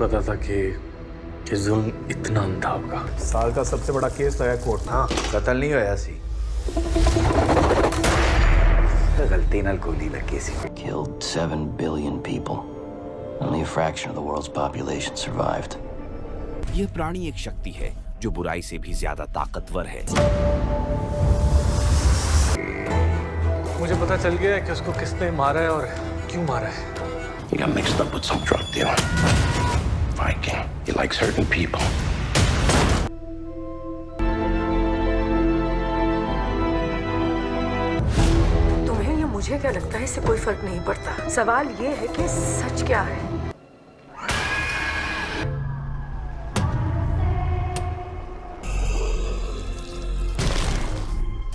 पता था कि जुल्म इतना अंधा होगा। साल का सबसे बड़ा केस होया कोर्ट। हाँ, कतल नहीं होया सी, गलती नाल गोली लगी सी। Killed 7 billion people. Only a fraction of the world's population survived. यह प्राणी एक शक्ति है जो बुराई से भी ज्यादा ताकतवर है। मुझे पता चल गया है कि उसको किसने मारा है और क्यों मारा है। He got mixed up with some drug dealer. Viking. He likes hurting people. तुम्हें या मुझे क्या लगता है, इससे कोई फर्क नहीं पड़ता। सवाल ये है कि सच क्या है।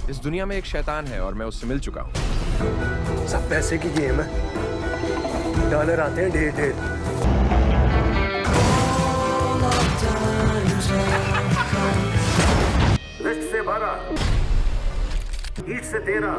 इस दुनिया में एक शैतान है और मैं उससे मिल चुका हूँ। सब पैसे की गेम है, डॉलर आते हैं ढेर ढेर। वेस्ट से 12, ईस्ट से 13।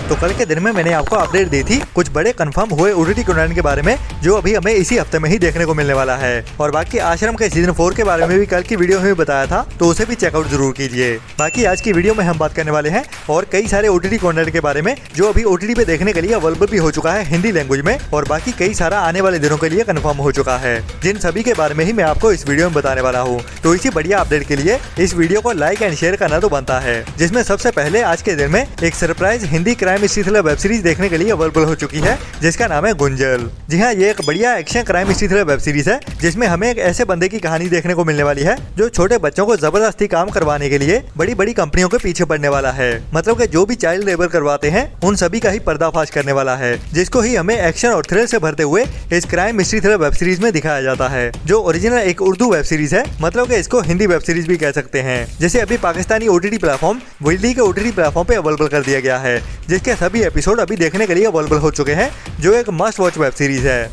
तो कल के दिन में मैंने आपको अपडेट दी थी कुछ बड़े कंफर्म हुए ओटीटी कंटेंट के बारे में जो अभी हमें इसी हफ्ते में ही देखने को मिलने वाला है। और बाकी आश्रम के सीजन 4 के बारे में भी कल की वीडियो में बताया था, तो उसे भी चेकआउट जरूर कीजिए। बाकी आज की वीडियो में हम बात करने वाले हैं और कई सारे ओटीटी कंटेंट के बारे में जो अभी ओटीटी पे देखने के लिए अवेलेबल भी हो चुका है हिंदी लैंग्वेज में, और बाकी कई सारा आने वाले दिनों के लिए कंफर्म हो चुका है, जिन सभी के बारे में ही मैं आपको इस वीडियो में बताने वाला हूँ। तो इसी बढ़िया अपडेट के लिए इस वीडियो को लाइक एंड शेयर करना तो बनता है, जिसमें सबसे पहले आज के दिन में एक surprise Hindi crime mystery thriller web series देखने के लिए अवेलेबल हो चुकी है, जिसका नाम है गुंजल। जी हाँ, ये एक बढ़िया action crime mystery thriller web series है जिसमें हमें एक ऐसे बंदे की कहानी देखने को मिलने वाली है जो छोटे बच्चों को जबरदस्ती काम करवाने के लिए बड़ी बड़ी कंपनियों के पीछे पड़ने वाला है। मतलब कि जो भी चाइल्ड लेबर करवाते हैं उन सभी का ही पर्दाफाश करने वाला है, जिसको ही हमें एक्शन और थ्रिल से भरते हुए इस crime mystery thriller web series में दिखाया जाता है, जो ओरिजिनल एक उर्दू वेब सीरीज है। मतलब कि इसको हिंदी वेब सीरीज भी कह सकते हैं, जिसे अभी पाकिस्तानी ओटीटी प्लेटफॉर्म विडली के ओटीटी प्लेटफॉर्म पे अवेलेबल कर दिया गया है, जिसके सभी एपिसोड अभी देखने के लिए अवेलेबल हो चुके हैं, जो एक मस्ट वॉच वेब सीरीज है।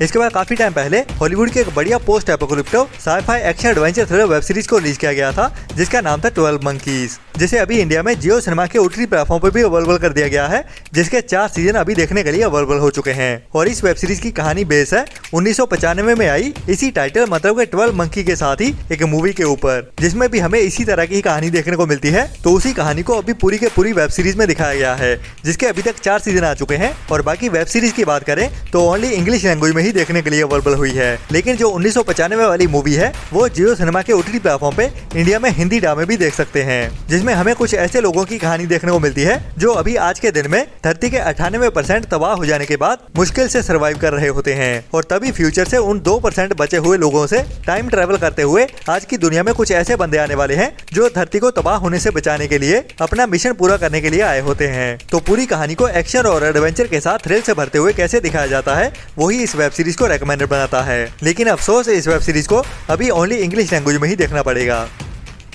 इसके बाद काफी टाइम पहले हॉलीवुड की एक बढ़िया post apocalyptic sci-fi action adventure thriller web series को रिलीज किया गया था, जिसका नाम था 12 मंकीज, जिसे अभी इंडिया में जियो सिनेमा के ओटीटी प्लेटफॉर्म पर भी अवेलेबल कर दिया गया है, जिसके 4 सीजन अभी देखने के लिए अवेलेबल हो चुके हैं। और इस वेब सीरीज की कहानी बेस है 1995 में आई इसी टाइटल मतलब के 12 मंकी के साथ ही एक मूवी के ऊपर, जिसमें भी हमें इसी तरह की कहानी देखने को मिलती है। तो उसी कहानी को अभी पूरी के पूरी वेब सीरीज में दिखाया गया है, जिसके अभी तक 4 सीजन आ चुके हैं। और बाकी वेब सीरीज की बात करें तो ओनली इंग्लिश लैंग्वेज में ही देखने के लिए अवेलेबल हुई है, लेकिन जो 1995 वाली मूवी है वो जियो सिनेमा के ओटीटी प्लेटफॉर्म पे इंडिया में हिंदी डब में भी देख सकते हैं, जिसमें हमें कुछ ऐसे लोगों की कहानी देखने को मिलती है जो अभी आज के दिन में धरती के 98% तबाह हो जाने के बाद मुश्किल से सर्वाइव कर रहे होते हैं, और तभी फ्यूचर से उन 2% बचे हुए लोगों से टाइम ट्रेवल करते हुए आज की दुनिया में कुछ ऐसे बंदे आने वाले हैं जो धरती को तबाह होने से बचाने के लिए अपना मिशन पूरा करने के लिए आए होते हैं। तो पूरी कहानी को एक्शन और एडवेंचर के साथ थ्रिल से भरते हुए कैसे दिखाया जाता है, वही इस वेब सीरीज को रेकमेंडेड बनाता है। लेकिन अफसोस इस वेब सीरीज को अभी ओनली इंग्लिश लैंग्वेज में ही देखना पड़ेगा।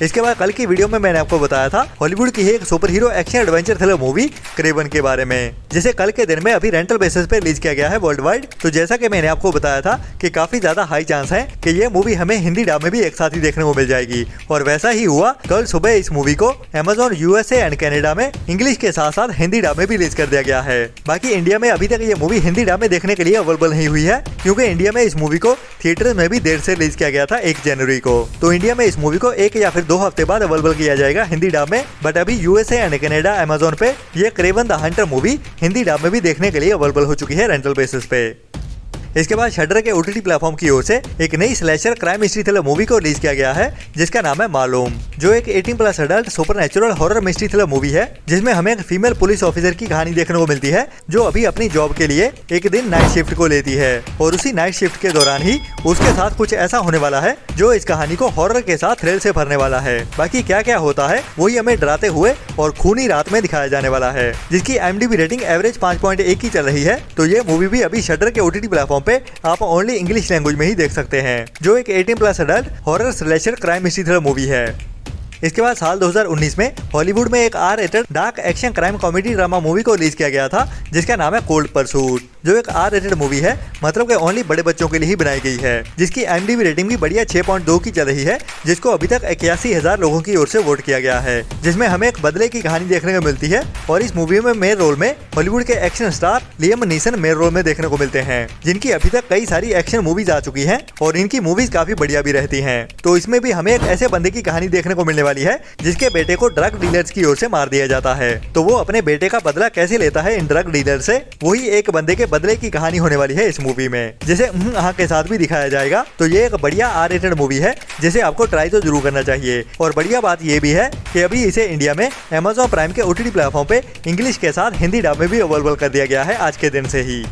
इसके बाद कल की वीडियो में मैंने आपको बताया था हॉलीवुड की एक super hero action adventure thriller movie Kraven के बारे में, जिसे कल के दिन में अभी रेंटल बेसिस पे रिलीज किया गया है वर्ल्ड वाइड। तो जैसा कि मैंने आपको बताया था कि काफी ज्यादा हाई चांस है कि ये मूवी हमें हिंदी डब में भी एक साथ ही देखने को मिल जाएगी, और वैसा ही हुआ। कल सुबह इस मूवी को Amazon USA एंड कनाडा में इंग्लिश के साथ साथ हिंदी डब में भी रिलीज कर दिया गया है। बाकी इंडिया में अभी तक ये मूवी हिंदी डब में देखने के लिए अवेलेबल नहीं हुई है, क्योंकि इंडिया में इस मूवी को थिएटर में भी देर से रिलीज किया गया था 1 जनवरी को। तो इंडिया में इस मूवी को 1 या फिर 2 हफ्ते बाद अवेलेबल किया जाएगा हिंदी डब में, बट अभी यूएसए एंड कनाडा Amazon पे ये Kraven the Hunter movie Hindi dub में भी देखने के लिए अवेलेबल हो चुकी है रेंटल बेसिस पे। इसके बाद शटर के ओटीटी प्लेटफॉर्म की ओर से एक नई slasher crime mystery thriller movie को रिलीज किया गया है, जिसका नाम है मालूम, जो एक 18+ adult supernatural horror mystery thriller movie है, जिसमें हमें एक फीमेल पुलिस ऑफिसर की कहानी देखने को मिलती है, जो अभी अपनी जॉब के लिए एक दिन नाइट शिफ्ट को लेती है, और उसी नाइट शिफ्ट के दौरान ही उसके साथ कुछ ऐसा होने वाला है जो इस कहानी को हॉरर के साथ थ्रिल से भरने वाला है। बाकी क्या क्या होता है वही हमें डराते हुए और खूनी रात में दिखाया जाने वाला है, जिसकी IMDb रेटिंग एवरेज 5.1 की चल रही है। तो ये मूवी भी अभी शटर के ओटीटी प्लेटफॉर्म पे आप ओनली इंग्लिश लैंग्वेज में ही देख सकते हैं, जो एक 18+ adult horror slasher crime mystery thriller movie है। इसके बाद साल 2019 में हॉलीवुड में एक R-rated dark action crime comedy drama movie को रिलीज किया गया था, जिसका नाम है कोल्ड परसूट। जो एक आर रेटेड मूवी है, मतलब कि ओनली बड़े बच्चों के लिए ही बनाई गई है, जिसकी IMDb रेटिंग भी बढ़िया 6.2 की चल रही है, जिसको अभी तक 81,000 लोगों की ओर से वोट किया गया है, जिसमें हमें एक बदले की कहानी देखने को मिलती है। और इस मूवी में मेन रोल में हॉलीवुड के action star Liam Neeson main role में देखने को मिलते हैं, जिनकी अभी तक कई सारी एक्शन मूवीज आ चुकी हैं और इनकी मूवीज काफी बढ़िया भी रहती हैं। तो इसमें भी हमें एक ऐसे बंदे की कहानी देखने को मिलने वाली है जिसके बेटे को ड्रग डीलर्स की ओर से मार दिया जाता है। तो वो अपने बेटे का बदला कैसे लेता है इन ड्रग डीलर से, वही एक बंदे के बदले की कहानी होने वाली है इस मूवी में, जिसे के साथ भी दिखाया जाएगा। तो ये एक बढ़िया आर रेटेड मूवी है, जिसे आपको ट्राई तो जरूर करना चाहिए। और बढ़िया बात ये भी है कि अभी इसे इंडिया में Amazon प्राइम के OTT प्लेटफॉर्म पे इंग्लिश के साथ हिंदी डब में भी अवेलेबल कर दिया गया है आज के दिन से ही।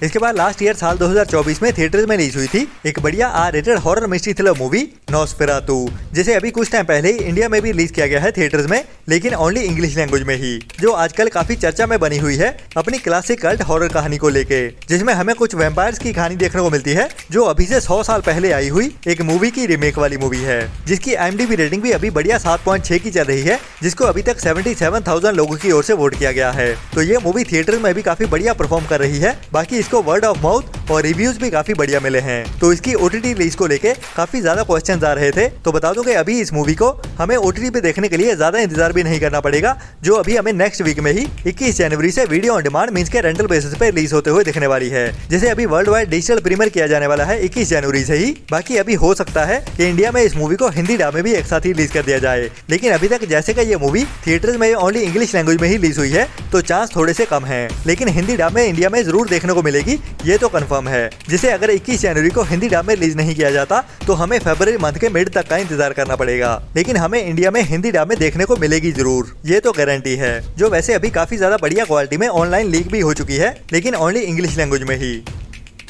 इसके बाद लास्ट ईयर साल 2024 में थिएटर्स में रिलीज हुई थी एक बढ़िया R rated horror mystery thriller movie Nosferatu, जिसे अभी कुछ टाइम पहले ही इंडिया में भी रिलीज किया गया है थिएटर्स में, लेकिन ओनली इंग्लिश लैंग्वेज में ही, जो आजकल काफी चर्चा में बनी हुई है अपनी क्लासिक कल्ट हॉरर कहानी को लेके, जिसमें हमें कुछ वैम्पायर्स की कहानी देखने को मिलती है, जो अभी से 100 साल पहले आई हुई एक मूवी की रीमेक वाली मूवी है, जिसकी IMDb रेटिंग भी अभी बढ़िया 7.6 की चल रही है, जिसको अभी तक 77,000 लोगों की ओर से वोट किया गया है। तो ये मूवी थिएटर में भी काफी बढ़िया परफॉर्म कर रही है। बाकी इसको वर्ड ऑफ माउथ और रिव्यूज भी काफी बढ़िया मिले हैं। तो इसकी OTT रिलीज को लेके काफी ज्यादा क्वेश्चंस आ रहे थे। तो बता दूं कि अभी इस मूवी को हमें OTT पे देखने के लिए ज्यादा इंतजार भी नहीं करना पड़ेगा, जो अभी हमें नेक्स्ट वीक में ही 21 जनवरी से वीडियो ऑन डिमांड मींस के रेंटल बेसिस पे रिलीज होते हुए दिखने वाली है, जिसे अभी वर्ल्ड वाइड डिजिटल प्रीमियर किया जाने वाला है 21 जनवरी से ही। बाकी अभी हो सकता है कि इंडिया में इस मूवी को हिंदी डब में भी एक साथ ही रिलीज कर दिया जाए, लेकिन अभी तक जैसे कि ये मूवी थिएटर्स में ओनली इंग्लिश लैंग्वेज में ही रिलीज हुई है, तो चांस थोड़े से कम है, लेकिन हिंदी डब में इंडिया में जरूर देखने को मिलेगी, ये तो कंफर्म है। जिसे अगर 21 जनवरी को हिंदी डब में रिलीज नहीं किया जाता तो हमें फरवरी मंथ के मिड तक का इंतजार करना पड़ेगा, लेकिन हमें इंडिया में हिंदी डब में देखने को मिलेगी जरूर, ये तो गारंटी है। जो वैसे अभी काफी ज्यादा बढ़िया क्वालिटी में ऑनलाइन लीक भी हो चुकी है, लेकिन ओनली इंग्लिश लैंग्वेज में ही।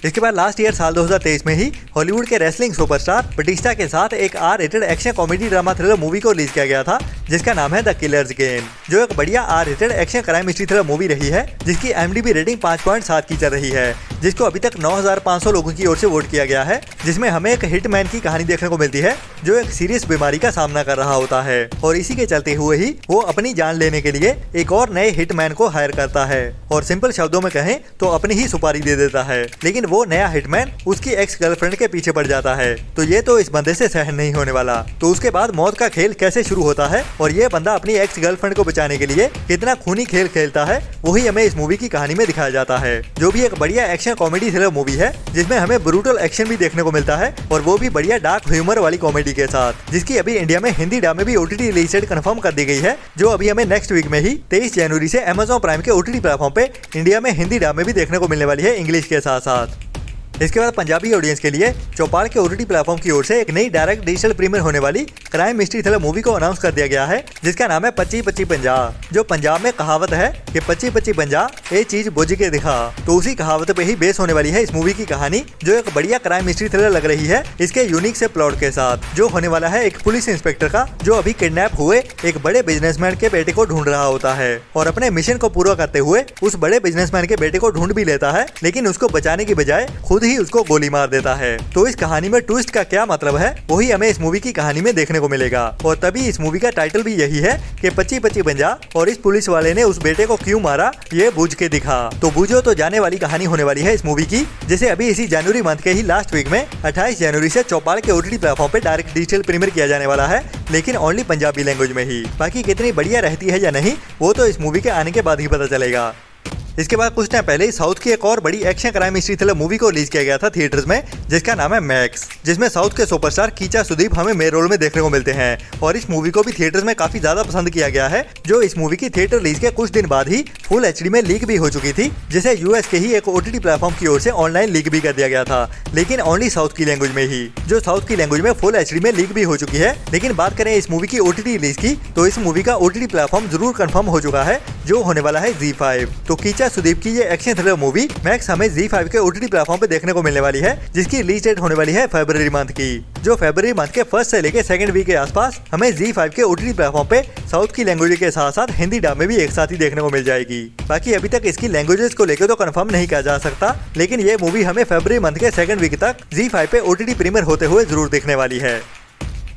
इसके बाद लास्ट ईयर साल 2023 में ही हॉलीवुड के रेसलिंग सुपरस्टार बटिस्टा के साथ एक R rated action comedy drama thriller movie को रिलीज किया गया था, जिसका नाम है द किलर्स गेम, जो एक बढ़िया R rated action crime mystery thriller movie रही है, जिसकी IMDb रेटिंग 5.7 की चल रही है, जिसको अभी तक 9,500 लोगों की ओर से वोट किया गया है, जिसमें हमें एक हिटमैन की कहानी देखने को मिलती है, जो एक सीरियस बीमारी का सामना कर रहा होता है, और इसी के चलते हुए ही वो अपनी जान लेने के लिए एक और नए हिटमैन को हायर करता है, और सिंपल शब्दों में कहें तो अपनी ही सुपारी दे देता है, लेकिन वो नया हिटमैन उसकी एक्स गर्लफ्रेंड के पीछे पड़ जाता है। तो ये तो इस बंदे से सहन नहीं होने वाला। तो उसके बाद मौत का खेल कैसे शुरू होता है और ये बंदा अपनी एक्स गर्लफ्रेंड को बचाने के लिए कितना खूनी खेल खेलता है, वही हमें इस मूवी की कहानी में दिखाया जाता है, जो भी एक बढ़िया एक्शन कॉमेडी थ्रिलर मूवी है, जिसमें हमें ब्रूटल एक्शन भी देखने को मिलता है, और वो भी बढ़िया डार्क ह्यूमर वाली कॉमेडी के साथ, जिसकी अभी इंडिया में हिंदी डब में भी OTT रिलीज डेट कंफर्म कर दी गई है, जो अभी हमें नेक्स्ट वीक में ही 23 जनवरी से Amazon प्राइम के OTT प्लेटफॉर्म पे इंडिया में हिंदी डब में भी देखने को मिलने वाली है इंग्लिश के साथ साथ। इसके बाद पंजाबी ऑडियंस के लिए चौपाल के OTT प्लेटफॉर्म की ओर से एक नई डायरेक्ट डिजिटल प्रीमियर होने वाली क्राइम मिस्ट्री थ्रिलर मूवी को अनाउंस कर दिया गया है, जिसका नाम है 25-25-50, जो पंजाब में कहावत है कि 25-25-50 ये चीज बुझ के दिखा। तो उसी कहावत पे ही बेस होने वाली है इस मूवी की कहानी, जो एक बढ़िया क्राइम मिस्ट्री थ्रिलर लग रही है इसके यूनिक से प्लॉट के साथ, जो होने वाला है एक पुलिस इंस्पेक्टर का, जो अभी किडनैप हुए एक बड़े बिजनेसमैन के बेटे को ढूंढ रहा होता है, और अपने मिशन को पूरा करते हुए उस बड़े बिजनेसमैन के बेटे को ढूंढ भी लेता है, लेकिन उसको बचाने की बजाय खुद ही उसको गोली मार देता है। तो इस कहानी में ट्विस्ट का क्या मतलब है, वही हमें इस मूवी की कहानी में देखने को मिलेगा, और तभी इस मूवी का टाइटल भी यही है कि 25-25-50, और इस पुलिस वाले ने उस बेटे को क्यों मारा ये बूझ के दिखा। तो बूझो तो जाने वाली कहानी होने वाली है इस मूवी की, जिसे अभी इसी जनवरी मंथ के ही लास्ट वीक में 28 जनवरी से चौपाल के OTT प्लेटफॉर्म पे डायरेक्ट डिजिटल प्रीमियर किया जाने वाला है, लेकिन ओनली पंजाबी लैंग्वेज में ही। बाकी कितनी बढ़िया रहती है या नहीं, वो तो इस मूवी के आने के बाद ही पता चलेगा। इसके बाद कुछ टाइम पहले साउथ की एक और बड़ी action crime mystery thriller movie को रिलीज किया गया था थिएटर्स में, जिसका नाम है मैक्स, जिसमें साउथ के सुपरस्टार कीचा सुदीप हमें मेन रोल में देखने को मिलते हैं, और इस मूवी को भी थिएटर्स में काफी ज्यादा पसंद किया गया है, जो इस मूवी की थिएटर रिलीज के कुछ दिन बाद ही फुल HD में लीक भी हो चुकी थी, जिसे US के ही एक OTT प्लेटफॉर्म की ओर से ऑनलाइन लीक भी कर दिया गया था, लेकिन ओनली साउथ की लैंग्वेज में ही, जो साउथ की लैंग्वेज में फुल HD में लीक भी हो चुकी है। लेकिन बात करें इस मूवी की OTT रिलीज की, तो इस मूवी का OTT प्लेटफॉर्म जरूर कंफर्म हो चुका है, जो होने वाला है ZEE5। तो कीचा सुदीप की ये थ्रिलर मूवी मैक्स हमें ZEE5 के OTT प्लेटफॉर्म पे देखने को मिलने वाली है, जिसकी रिलीज डेट होने वाली है फरवरी मंथ की, जो फरवरी मंथ के फर्स्ट से लेके सेकंड वीक के आसपास हमें ZEE5 के OTT प्लेटफॉर्म पे साउथ की लैंग्वेज के साथ साथ हिंदी डब में भी एक साथ ही देखने को मिल जाएगी। बाकी अभी तक इसकी लैंग्वेजेस को लेकर तो कंफर्म नहीं कहा जा सकता, लेकिन ये मूवी हमें फरवरी मंथ के सेकंड वीक तक ZEE5 पे OTT प्रीमियर होते हुए जरूर देखने वाली है।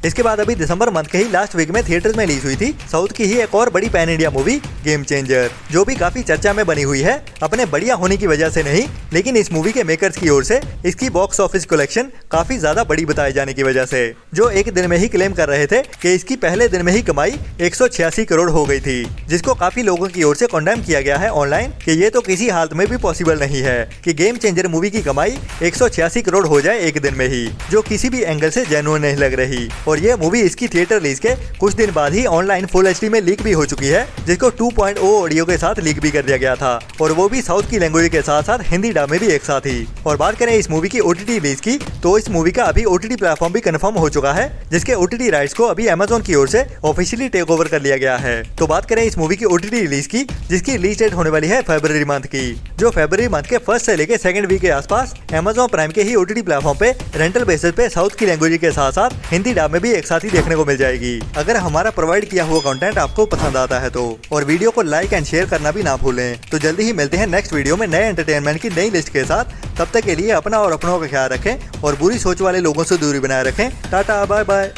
इसके बाद अभी दिसंबर मंथ के ही लास्ट वीक में थिएटर्स में रिलीज हुई थी साउथ की ही एक और बड़ी pan India movie game changer, जो भी काफी चर्चा में बनी हुई है अपने बढ़िया होने की वजह से नहीं, लेकिन इस मूवी के मेकर्स की ओर से इसकी बॉक्स ऑफिस कलेक्शन काफी ज्यादा बड़ी बताए जाने की वजह से, जो एक दिन में ही क्लेम कर रहे थे कि इसकी पहले दिन में ही कमाई 186 करोड़ हो गई थी, जिसको काफी लोगों की ओर से कंडेम किया गया है ऑनलाइन कि ये तो किसी हालत में भी पॉसिबल नहीं है कि गेम चेंजर मूवी की कमाई 186 करोड़ हो जाए एक दिन में ही, जो किसी भी एंगल से जेन्युइन नहीं लग रही। और ये मूवी इसकी थिएटर रिलीज के कुछ दिन बाद ही ऑनलाइन फुल एचडी में लीक भी हो चुकी है, जिसको 2.0 ऑडियो के साथ लीक भी कर दिया गया था, और वो भी साउथ की लैंग्वेज के साथ साथ हिंदी डब में भी एक साथ ही। और बात करें इस मूवी की ओटीटी रिलीज की, तो इस मूवी का अभी ओटीटी प्लेटफॉर्म भी कंफर्म हो चुका है, जिसके ओटीटी राइट्स को अभी अमेज़न की ओर से ऑफिशियली टेक ओवर कर लिया गया है। तो बात करें इस मूवी की ओटीटी रिलीज की, जिसकी रिलीज डेट होने वाली है फरवरी मंथ की, जो फरवरी मंथ के फर्स्ट से लेके सेकंड वीक के आसपास अमेज़न प्राइम के ही ओटीटी प्लेटफॉर्म पे रेंटल बेसिस पे साउथ की लैंग्वेज के साथ साथ हिंदी डब में भी एक साथ ही देखने को मिल जाएगी, अगर हमारा प्रोवाइड किया हुआ कंटेंट आपको पसंद आता है तो। और वीडियो को लाइक एंड शेयर करना भी ना भूलें। तो जल्दी ही मिलते हैं नेक्स्ट वीडियो में नए एंटरटेनमेंट की नई लिस्ट के साथ। तब तक के लिए अपना और अपनों का ख्याल रखें और बुरी सोच वाले लोगों से दूरी बनाए रखें। Tata bye bye.